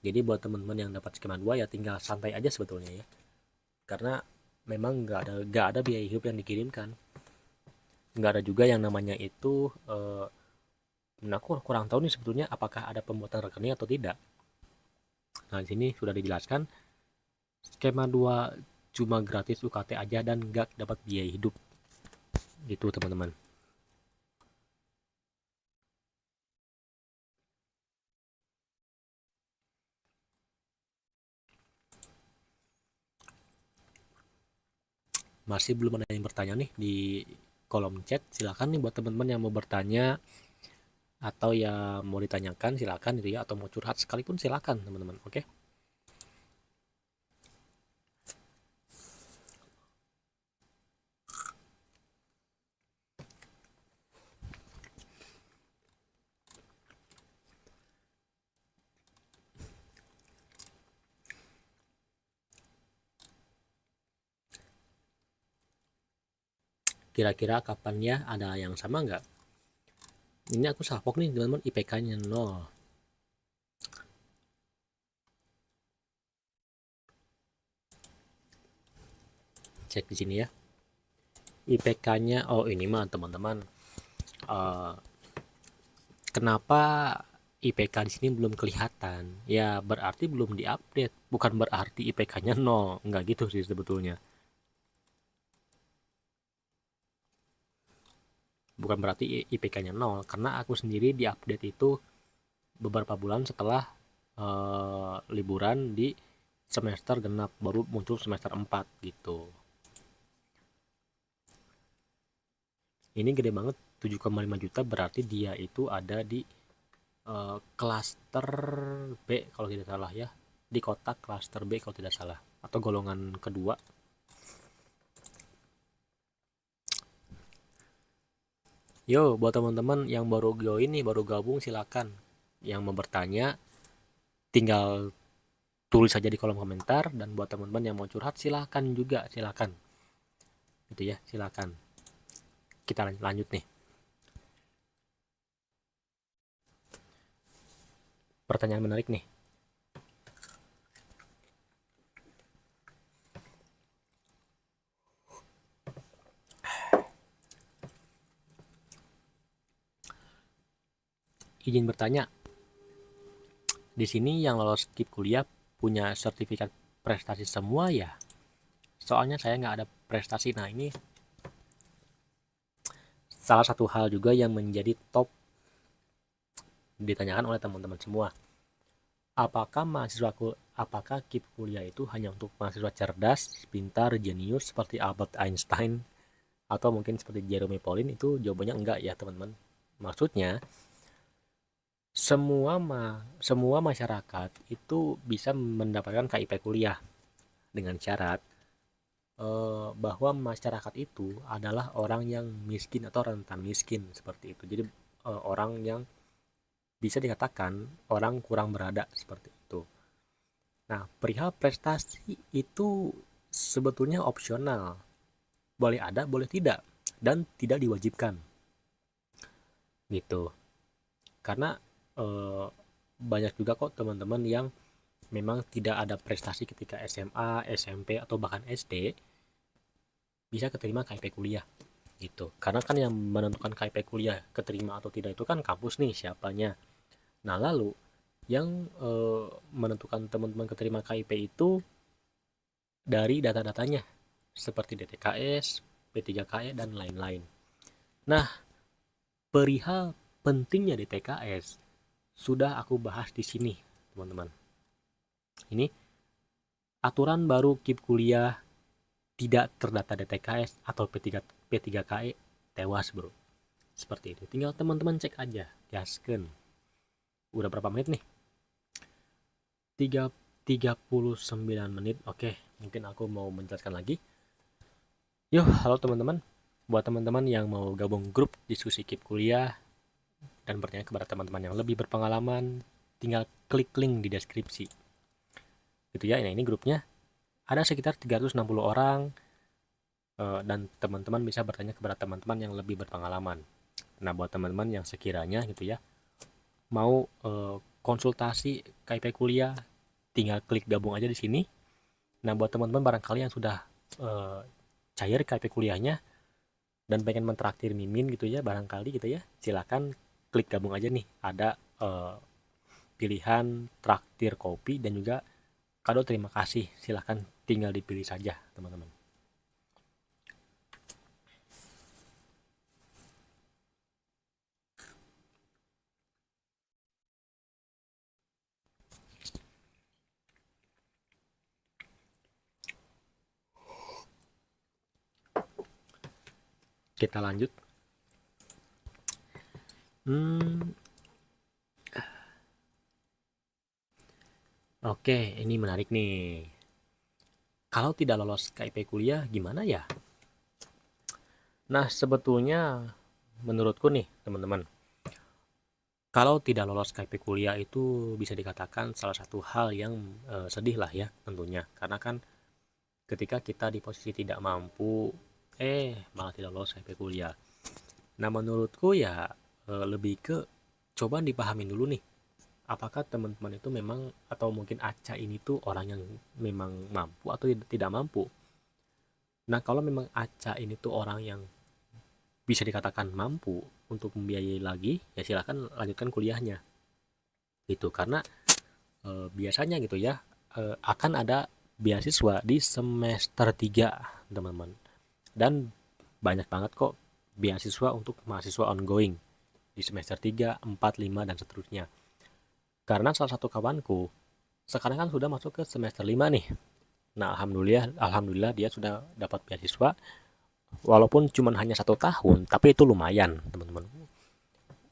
Jadi buat teman-teman yang dapat skema 2 ya tinggal santai aja sebetulnya ya. Karena memang nggak ada biaya hidup yang dikirimkan, nggak ada juga yang namanya itu aku kurang tahu nih sebetulnya apakah ada pembuatan rekening atau tidak. Nah, di sini sudah dijelaskan skema 2 cuma gratis UKT aja dan nggak dapat biaya hidup gitu teman-teman. Masih belum ada yang bertanya nih di kolom chat, silakan nih buat teman-teman yang mau bertanya atau yang mau ditanyakan silakan gitu ya, atau mau curhat sekalipun silakan teman-teman. Oke. Kira-kira kapan ya, ada yang sama nggak? Ini aku salpok nih teman-teman, IPK-nya 0. Cek di sini ya. IPK-nya, oh ini mah teman-teman, eh, kenapa IPK di sini belum kelihatan? Ya berarti belum diupdate, bukan berarti IPK-nya 0, nggak gitu sih sebetulnya. Bukan berarti IPK-nya 0, karena aku sendiri diupdate itu beberapa bulan setelah liburan di semester genap, baru muncul semester 4 gitu. Ini gede banget, 7,5 juta, berarti dia itu ada di klaster B kalau tidak salah ya, di kotak klaster B kalau tidak salah, atau golongan kedua. Yo, buat teman-teman yang baru join nih, baru gabung, silakan. Yang mau bertanya tinggal tulis saja di kolom komentar, dan buat teman-teman yang mau curhat silakan juga, silakan. Gitu ya, silakan. Kita lanjut nih. Pertanyaan menarik nih. Izin bertanya, di sini yang lolos skip kuliah punya sertifikat prestasi semua ya? Soalnya saya nggak ada prestasi. Nah, ini salah satu hal juga yang menjadi top ditanyakan oleh teman-teman semua. Apakah KIP kuliah itu hanya untuk mahasiswa cerdas, pintar, jenius seperti Albert Einstein atau mungkin seperti Jerome Pauline? Itu jawabannya enggak ya teman-teman. Maksudnya semua masyarakat itu bisa mendapatkan KIP kuliah dengan syarat bahwa masyarakat itu adalah orang yang miskin atau rentan miskin seperti itu. Jadi orang yang bisa dikatakan orang kurang berada seperti itu. Nah, perihal prestasi itu sebetulnya opsional. Boleh ada, boleh tidak, dan tidak diwajibkan. Gitu. Karena eh, banyak juga kok teman-teman yang memang tidak ada prestasi ketika SMA, SMP, atau bahkan SD, bisa keterima KIP kuliah gitu. Karena kan yang menentukan KIP kuliah keterima atau tidak itu kan kampus nih siapanya. Nah, lalu yang menentukan teman-teman keterima KIP itu dari data-datanya seperti DTKS, P3KE, dan lain-lain. Nah, perihal pentingnya DTKS sudah aku bahas di sini, teman-teman. Ini aturan baru KIP kuliah tidak terdata DTKS atau P3KE tewas, bro. Seperti itu. Tinggal teman-teman cek aja, gasken. Udah berapa menit nih? 39 menit. Oke, mungkin aku mau menjelaskan lagi. Yo, halo teman-teman. Buat teman-teman yang mau gabung grup diskusi KIP kuliah dan bertanya kepada teman-teman yang lebih berpengalaman, tinggal klik link di deskripsi. Gitu ya, ini grupnya. Ada sekitar 360 orang, dan teman-teman bisa bertanya kepada teman-teman yang lebih berpengalaman. Nah, buat teman-teman yang sekiranya gitu ya, mau konsultasi KIP kuliah, tinggal klik gabung aja di sini. Nah, buat teman-teman barangkali yang sudah eh, cair KIP kuliahnya dan pengen mentraktir Mimin gitu ya, barangkali gitu ya, silakan klik gabung aja nih. Ada pilihan traktir kopi dan juga kado terima kasih. Silakan tinggal dipilih saja, teman-teman. Kita lanjut. Oke, ini menarik nih. Kalau tidak lolos KIP kuliah, gimana ya? Nah, sebetulnya menurutku nih, teman-teman, kalau tidak lolos KIP kuliah itu bisa dikatakan salah satu hal yang sedih lah ya tentunya. Karena kan ketika kita di posisi tidak mampu, malah tidak lolos KIP kuliah. Nah, menurutku ya lebih ke coba dipahamin dulu nih. Apakah teman-teman itu memang atau mungkin Aca ini tuh orang yang memang mampu atau tidak mampu? Nah, kalau memang Aca ini tuh orang yang bisa dikatakan mampu untuk membiayai lagi, ya silakan lanjutkan kuliahnya. Gitu, karena biasanya gitu ya, akan ada beasiswa di semester 3 teman-teman. Dan banyak banget kok beasiswa untuk mahasiswa ongoing di semester 3, 4, 5, dan seterusnya. Karena salah satu kawanku sekarang kan sudah masuk ke semester 5 nih. Nah, alhamdulillah dia sudah dapat beasiswa walaupun cuma hanya 1 tahun, tapi itu lumayan teman-teman.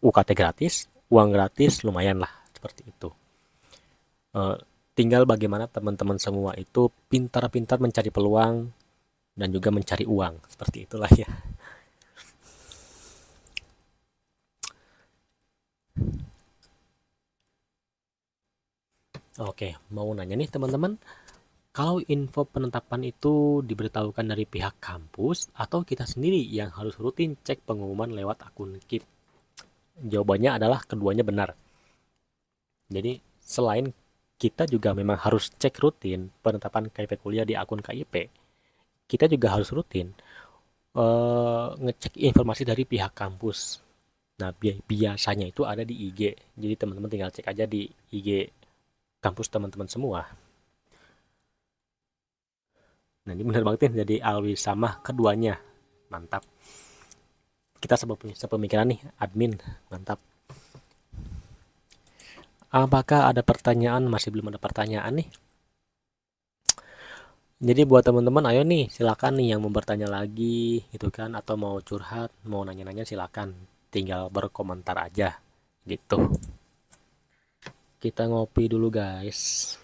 UKT gratis, uang gratis, lumayan lah seperti itu. Eh, Tinggal bagaimana teman-teman semua itu pintar-pintar mencari peluang dan juga mencari uang, seperti itulah ya. Oke, mau nanya nih teman-teman, kalau info penetapan itu diberitahukan dari pihak kampus atau kita sendiri yang harus rutin cek pengumuman lewat akun KIP? Jawabannya adalah keduanya benar. Jadi selain kita juga memang harus cek rutin penetapan KIP kuliah di akun KIP, kita juga harus rutin ngecek informasi dari pihak kampus. Nah, biasanya itu ada di IG. Jadi teman-teman tinggal cek aja di IG kampus teman-teman semua. Nah, ini benar banget nih, jadi Alwi sama keduanya. Mantap. Kita sepemikiran nih, admin. Mantap. Apakah ada pertanyaan? Masih belum ada pertanyaan nih. Jadi buat teman-teman, ayo nih, silakan nih yang mau bertanya lagi, gitu kan, atau mau curhat, mau nanya-nanya, silakan. Tinggal berkomentar aja, gitu. Kita ngopi dulu, guys.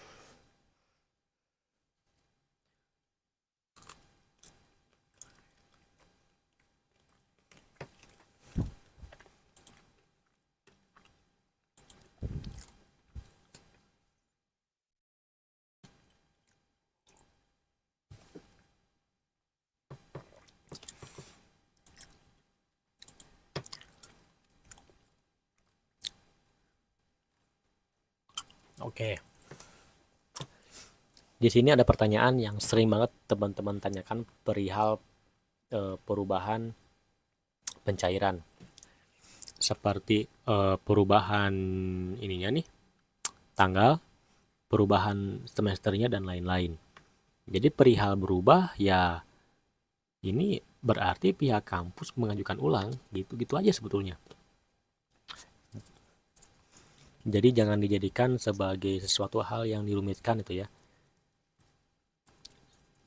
Oke. Di sini ada pertanyaan yang sering banget teman-teman tanyakan perihal perubahan pencairan. Seperti perubahan ininya nih, tanggal, perubahan semesternya dan lain-lain. Jadi perihal berubah ya ini berarti pihak kampus mengajukan ulang, gitu-gitu aja sebetulnya. Jadi jangan dijadikan sebagai sesuatu hal yang dirumitkan itu ya.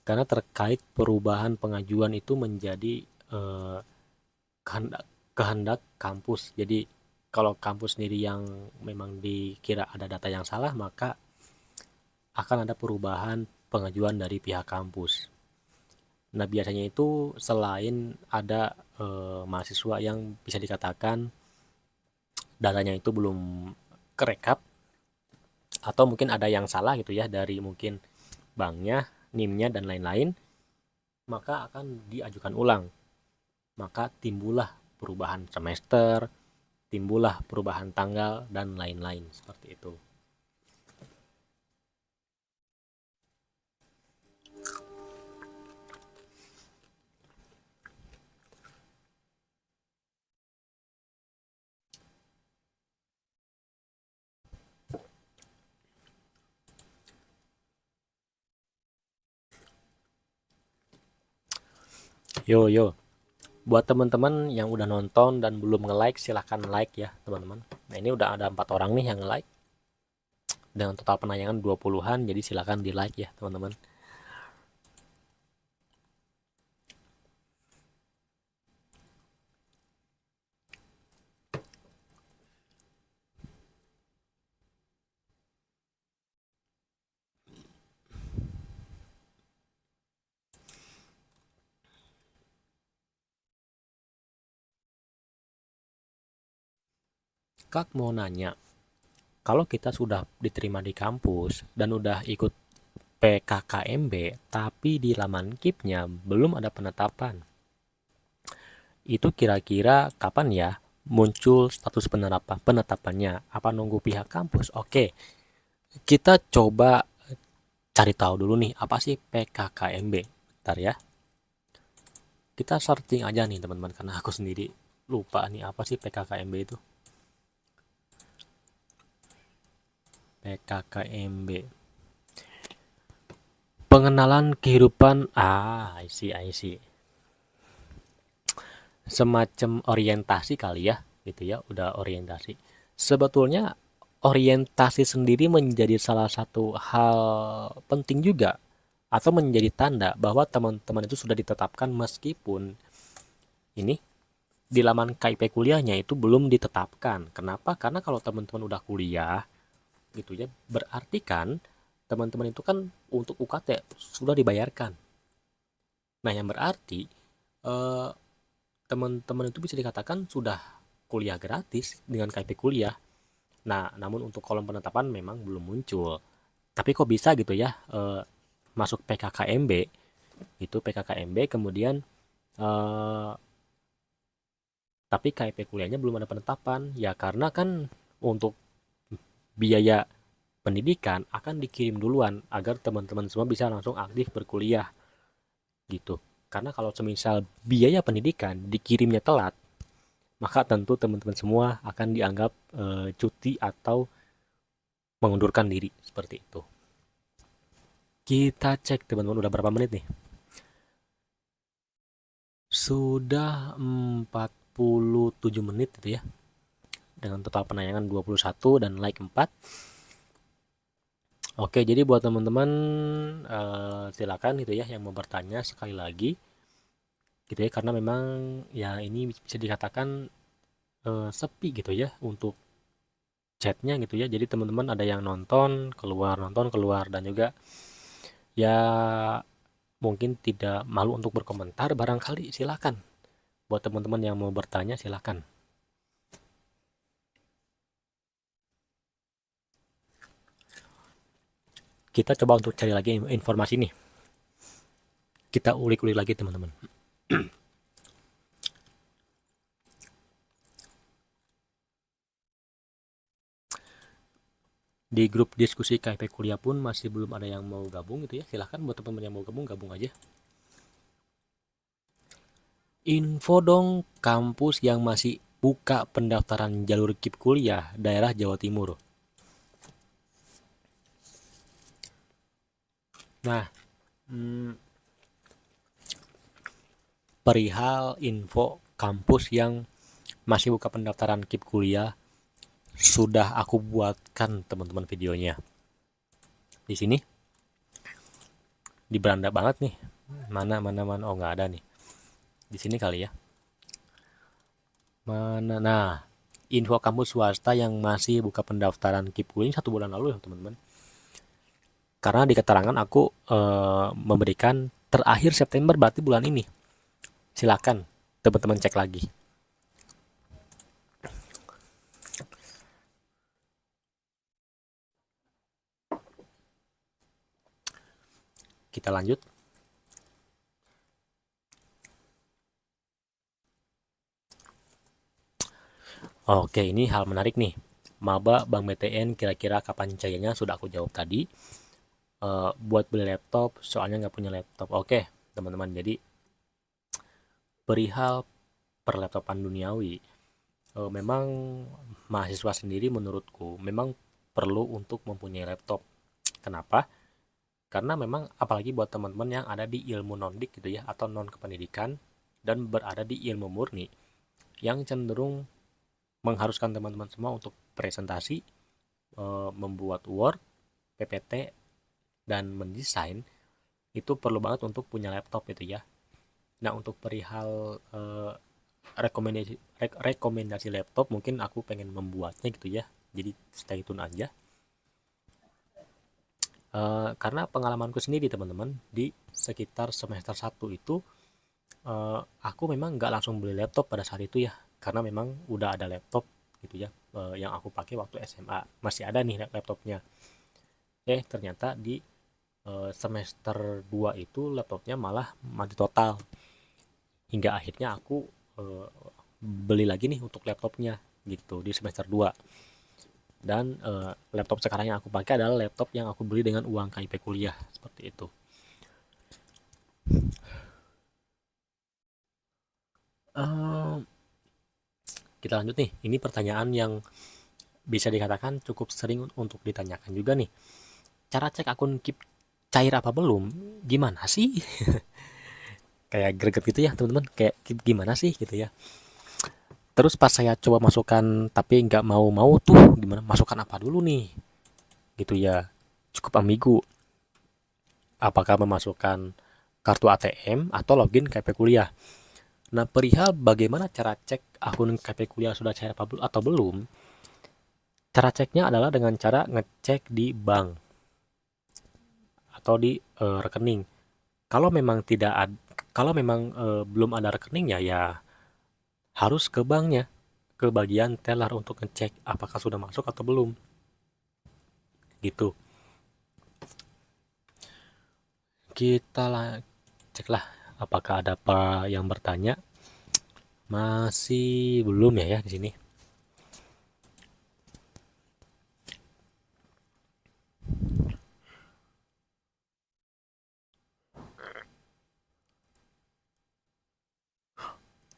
Karena terkait perubahan pengajuan itu menjadi kehendak kampus. Jadi kalau kampus sendiri yang memang dikira ada data yang salah, maka akan ada perubahan pengajuan dari pihak kampus. Nah, biasanya itu selain ada mahasiswa yang bisa dikatakan datanya itu belum kerekap, atau mungkin ada yang salah gitu ya dari mungkin banknya, NIM-nya, dan lain-lain, maka akan diajukan ulang. Maka timbullah perubahan semester, timbullah perubahan tanggal, dan lain-lain seperti itu. Yo yo, buat teman-teman yang udah nonton dan belum nge-like, silahkan like ya teman-teman. Nah ini udah ada 4 orang nih yang nge-like dengan total penayangan 20-an, jadi silahkan di like ya teman-teman. Kak mau nanya, kalau kita sudah diterima di kampus dan udah ikut PKKMB, tapi di laman KIP-nya belum ada penetapan, itu kira-kira kapan ya muncul status penetapannya? Apa nunggu pihak kampus? Oke, kita coba cari tahu dulu nih, apa sih PKKMB? Bentar ya. Kita searching aja nih teman-teman, karena aku sendiri lupa nih apa sih PKKMB itu. PKKMB. Pengenalan kehidupan, I see. Semacam orientasi kali ya, gitu ya, udah orientasi. Sebetulnya orientasi sendiri menjadi salah satu hal penting juga, atau menjadi tanda bahwa teman-teman itu sudah ditetapkan meskipun ini di laman KIP kuliahnya itu belum ditetapkan. Kenapa? Karena kalau teman-teman udah kuliah gitu ya, berarti kan teman-teman itu kan untuk UKT sudah dibayarkan. Nah, yang berarti eh, teman-teman itu bisa dikatakan sudah kuliah gratis dengan KIP kuliah. Nah, namun untuk kolom penetapan memang belum muncul. Tapi kok bisa gitu ya masuk PKKMB, itu PKKMB kemudian eh, tapi KIP kuliahnya belum ada penetapan. Ya karena kan untuk biaya pendidikan akan dikirim duluan agar teman-teman semua bisa langsung aktif berkuliah gitu. Karena kalau semisal biaya pendidikan dikirimnya telat, maka tentu teman-teman semua akan dianggap cuti atau mengundurkan diri seperti itu. Kita cek teman-teman udah berapa menit nih. Sudah 47 menit gitu ya. Dengan total penayangan 21 dan like 4. Oke, jadi buat teman-teman silakan gitu ya yang mau bertanya sekali lagi gitu ya, karena memang ya ini bisa dikatakan sepi gitu ya untuk chatnya gitu ya. Jadi teman-teman ada yang nonton keluar dan juga ya mungkin tidak malu untuk berkomentar barangkali, silakan. Buat teman-teman yang mau bertanya silakan. Kita coba untuk cari lagi informasi nih. Kita ulik-ulik lagi teman-teman. Di grup diskusi KIP kuliah pun masih belum ada yang mau gabung gitu ya. Silahkan buat teman-teman yang mau gabung, gabung aja. Info dong kampus yang masih buka pendaftaran jalur KIP kuliah daerah Jawa Timur. Nah, perihal info kampus yang masih buka pendaftaran KIP kuliah sudah aku buatkan teman-teman videonya. Di sini di beranda banget nih. Mana oh nggak ada nih. Di sini kali ya. Mana? Nah, info kampus swasta yang masih buka pendaftaran KIP kuliah 1 bulan lalu ya teman-teman. Karena di keterangan aku memberikan terakhir September berarti bulan ini. Silakan teman-teman cek lagi. Kita lanjut. Oke, ini hal menarik nih. Maba Bank BTN kira-kira kapan cairnya sudah aku jawab tadi. Buat beli laptop, soalnya nggak punya laptop. Oke, teman-teman. Jadi perihal perlaptopan duniawi, memang mahasiswa sendiri menurutku memang perlu untuk mempunyai laptop. Kenapa? Karena memang apalagi buat teman-teman yang ada di ilmu non-dik gitu ya, atau non kependidikan, dan berada di ilmu murni yang cenderung mengharuskan teman-teman semua untuk presentasi, membuat Word, PPT, dan mendesain, itu perlu banget untuk punya laptop itu ya. Nah, untuk perihal rekomendasi laptop, mungkin aku pengen membuatnya gitu ya. Jadi stay tune aja. Karena pengalamanku sendiri teman-teman, di sekitar semester 1 itu aku memang nggak langsung beli laptop pada saat itu ya, karena memang udah ada laptop gitu ya, yang aku pakai waktu SMA masih ada nih laptopnya. Ternyata di semester 2 itu laptopnya malah mati total, hingga akhirnya aku beli lagi nih untuk laptopnya gitu di semester 2. Dan laptop sekarang yang aku pakai adalah laptop yang aku beli dengan uang KIP kuliah, seperti itu. Kita lanjut nih. Ini pertanyaan yang bisa dikatakan cukup sering untuk ditanyakan juga nih. Cara cek akun Keep cair apa belum? Gimana sih? Kayak greget gitu ya teman-teman. Kayak gimana sih gitu ya. Terus pas saya coba masukkan tapi nggak mau tuh, gimana masukkan apa dulu nih? Gitu ya. Cukup ambigu. Apakah memasukkan kartu ATM atau login KP kuliah? Nah, perihal bagaimana cara cek akun KP kuliah sudah cair atau belum, cara ceknya adalah dengan cara ngecek di bank atau di rekening. Kalau memang belum ada rekeningnya, ya harus ke banknya, ke bagian teller untuk ngecek apakah sudah masuk atau belum. Gitu. Kita ceklah apakah ada apa yang bertanya. Masih belum ya di sini.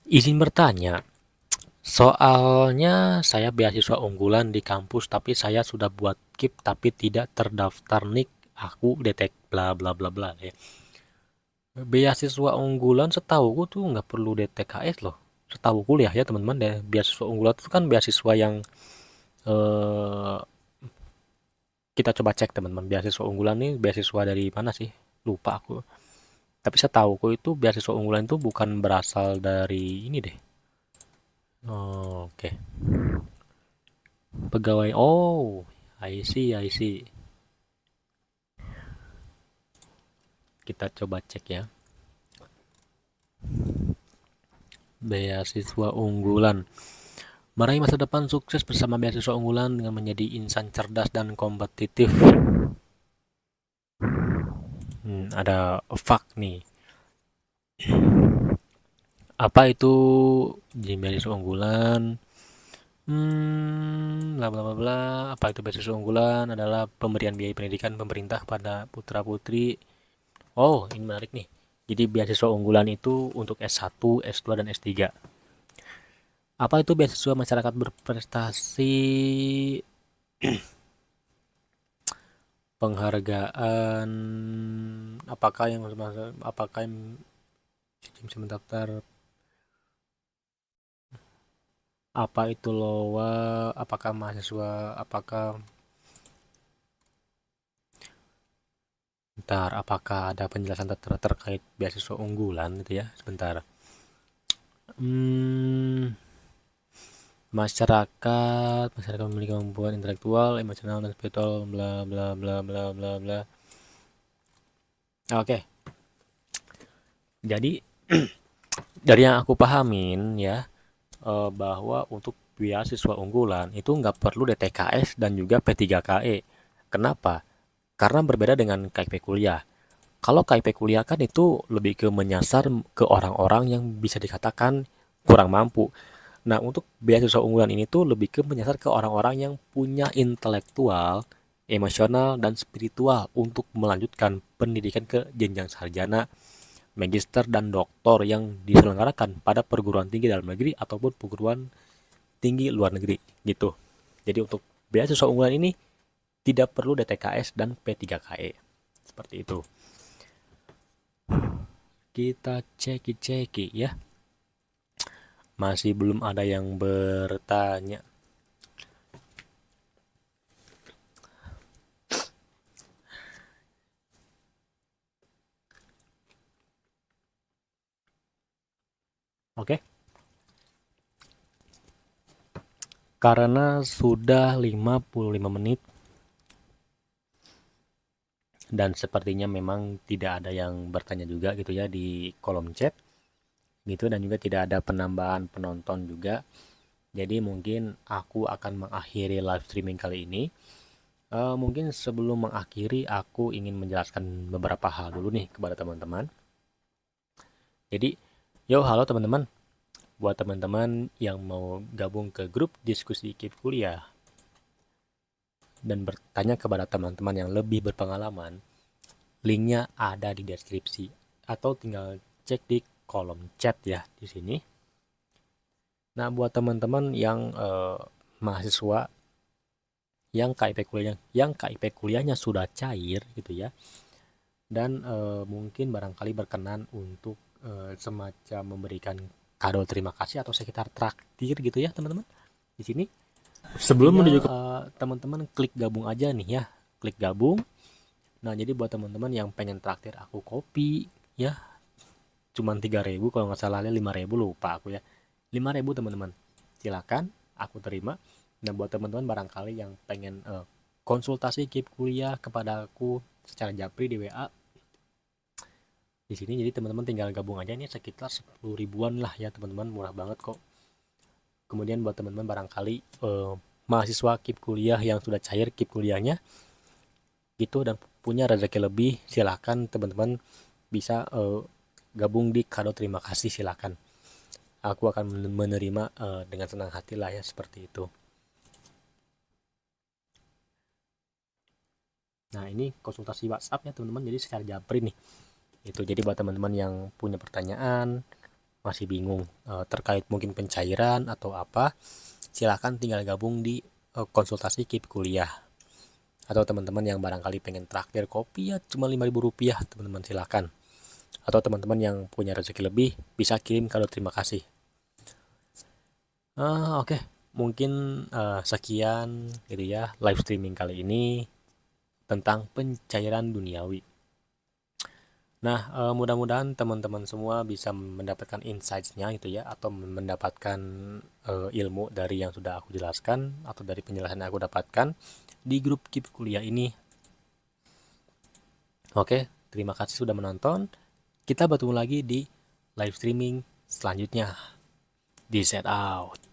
Izin bertanya, soalnya saya beasiswa unggulan di kampus tapi saya sudah buat KIP tapi tidak terdaftar NIK, aku detek bla bla bla bla ya. Beasiswa unggulan setahuku tuh nggak perlu DTKS loh. Setahu kuliah ya teman-teman, deh beasiswa unggulan itu kan beasiswa yang eh, kita coba cek teman-teman, beasiswa unggulan nih beasiswa dari mana sih? Lupa aku. Tapi setahuku itu beasiswa unggulan itu bukan berasal dari ini deh. Oke. Pegawai. Oh, I see, I see. Kita coba cek ya. Beasiswa unggulan. Meraih masa depan sukses bersama beasiswa unggulan dengan menjadi insan cerdas dan kompetitif. Ada fak nih. Apa itu beasiswa unggulan? Bla bla bla bla. Apa itu beasiswa unggulan? Adalah pemberian biaya pendidikan pemerintah pada putra putri. Oh, ini menarik nih. Jadi beasiswa unggulan itu untuk S1, S2, dan S3. Apa itu beasiswa masyarakat berprestasi? Penghargaan apakah yang bisa mendaftar, apa itu LOA, apakah mahasiswa, apakah ada penjelasan terkait beasiswa unggulan gitu ya, sebentar. Masyarakat memiliki kemampuan intelektual, emosional, dan spiritual, bla bla bla bla bla bla. Oke. Jadi dari yang aku pahamin ya, bahwa untuk beasiswa unggulan itu nggak perlu DTKS dan juga P3KE. Kenapa? Karena berbeda dengan KIP kuliah. Kalau KIP kuliah kan itu lebih ke menyasar ke orang-orang yang bisa dikatakan kurang mampu. Nah, untuk beasiswa unggulan ini tuh lebih ke menyasar ke orang-orang yang punya intelektual, emosional, dan spiritual untuk melanjutkan pendidikan ke jenjang sarjana, magister, dan doktor yang diselenggarakan pada perguruan tinggi dalam negeri ataupun perguruan tinggi luar negeri gitu. Jadi untuk beasiswa unggulan ini tidak perlu DTKS dan P3KE. Seperti itu. Kita ceki ya. Masih belum ada yang bertanya. Oke. Karena sudah 55 menit dan sepertinya memang tidak ada yang bertanya juga gitu ya di kolom chat gitu, dan juga tidak ada penambahan penonton juga. Jadi mungkin aku akan mengakhiri live streaming kali ini. Mungkin sebelum mengakhiri aku ingin menjelaskan beberapa hal dulu nih kepada teman-teman. Jadi, halo teman-teman. Buat teman-teman yang mau gabung ke grup diskusi KIP kuliah dan bertanya kepada teman-teman yang lebih berpengalaman, linknya ada di deskripsi atau tinggal cek di kolom chat ya di sini. Nah, buat teman-teman yang mahasiswa yang KIP kuliahnya sudah cair gitu ya, dan mungkin barangkali berkenan untuk semacam memberikan kado terima kasih atau sekitar traktir gitu ya teman-teman di sini. Sebelum menuju ke teman-teman klik gabung aja nih ya, klik gabung. Nah, jadi buat teman-teman yang pengen traktir aku kopi ya, cuman 3.000 kalau nggak salah, 5.000 lupa aku ya, 5.000 teman-teman, silakan aku terima. Dan buat teman-teman barangkali yang pengen konsultasi KIP kuliah kepada aku secara japri di WA di sini, jadi teman-teman tinggal gabung aja, ini sekitar 10 ribuan lah ya teman-teman, murah banget kok. Kemudian buat teman-teman barangkali mahasiswa KIP kuliah yang sudah cair KIP kuliahnya gitu dan punya rezeki lebih, silakan teman-teman bisa gabung di kado terima kasih, silakan. Aku akan menerima dengan senang hati lah ya, seperti itu. Nah, ini konsultasi WhatsApp ya teman-teman, jadi secara japri nih. Itu jadi buat teman-teman yang punya pertanyaan, masih bingung terkait mungkin pencairan atau apa, silahkan tinggal gabung di konsultasi KIP kuliah. Atau teman-teman yang barangkali pengen traktir kopi ya cuma 5.000 rupiah, teman-teman silahkan. Atau teman-teman yang punya rezeki lebih bisa kirim kado terima kasih. Oke. Mungkin sekian gitu ya live streaming kali ini tentang pencairan duniawi. Nah, mudah-mudahan teman-teman semua bisa mendapatkan insights-nya gitu ya, atau mendapatkan ilmu dari yang sudah aku jelaskan atau dari penjelasan yang aku dapatkan di grup KIP kuliah ini. Oke, terima kasih sudah menonton. Kita bertemu lagi di live streaming selanjutnya. Di set out.